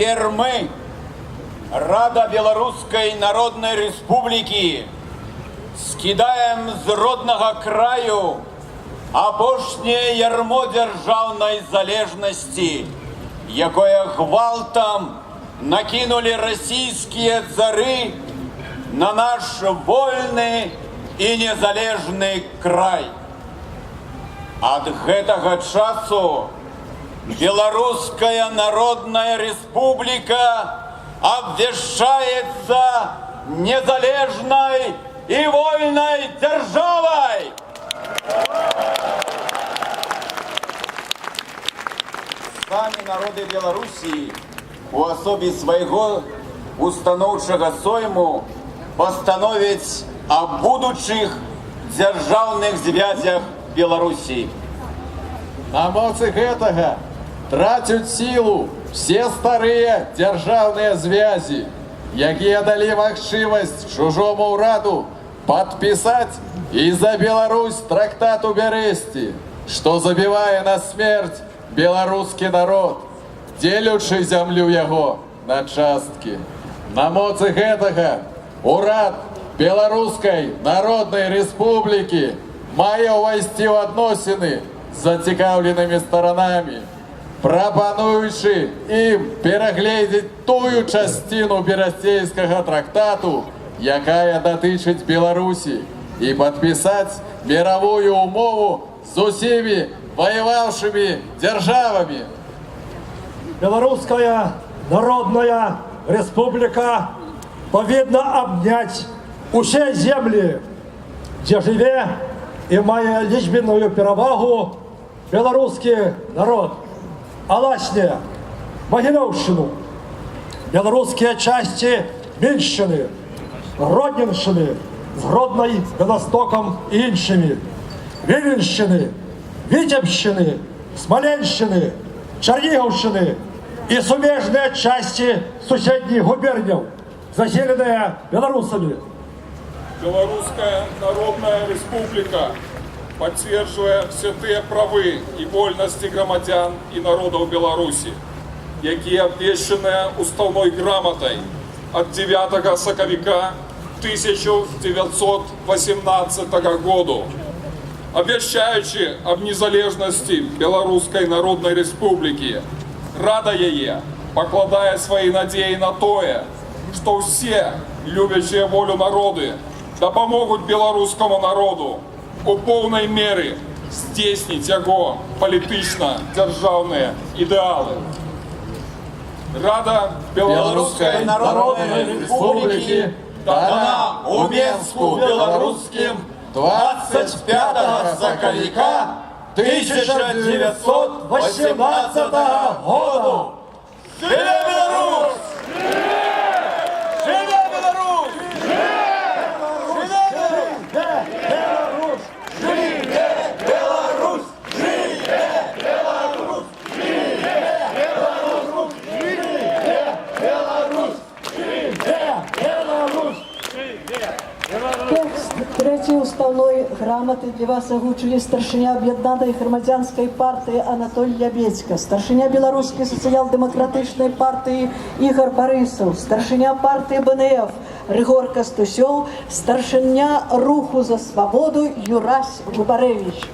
Цяпер мы, Рада Беларускай Народнай Рэспублікі, скідаем з роднага краю апошняе ярмо дзяржаўнай залежнасці, якое гвалтам накінулі расійскія цары на наш вольны і незалежны край. Ад гэтага часу Беларуская Народная Республика обвешается незалежной и вольной державой. Сами народы Белоруссии у особи своего установчего сойму постановить о будущих державных связях Белоруссии. На моцы гэтага трацяць сілу все старыя дзяржаўныя звязі, якія далі магчымасць чужому ўраду падпісаць і за Беларусь трактат у Бярэсці, што забівае на смерць беларускі народ, дзелючы зямлю яго на часткі. На моцы гэтага урад Беларускай Народнай Рэспублікі мае ўвайсці ў адносіны з зацікаўленымі сторонамі, прапануючы ім перагледзець тую частину Берасцейскага трактату, якая датычыць Беларусі, і падпісаць мировую умову з усімі воевавшими державами. Белорусская Народная Республика повинна обнять усе земли, где живе и мае лічбенную перавагу белорусский народ. Аласне, Могилевщину, белорусские части Минщины, Гродненщины с Гродной, Белостоком и іншими, Віленщини, Витебщины, Смоленщины, Черниговщины и сумежные части соседних губерний, заселенные белорусами. Белорусская Народная Республика, поддерживая все те правы и вольности громадян и народов Беларуси, якія обвешчаныя уставной грамотой от 9 сакавіка 1918 году, обвяшчаючи об незалежности Белорусской Народной Республики, Рада яе покладая свои надеи на тое, что все любящие волю народы дапамогуць беларускаму народу у поўнай меры здзейсніць яго палітычна-дзяржаўныя ідэалы. Рада Белорусской Народной Республики дана у Менску белорусским 25 сакавіка 1918 году. Живе Беларусь! Текст третьей уставной грамоты для вас озвучили старшиня Об'єднаної громадянської партії Анатолій Ябецька, старшиня Білоруської соціал-демократичної партії Ігор Борисов, старшиня партії БНФ Ригор Костусьов, старшиня Руху за свободу Юрась Губаревич.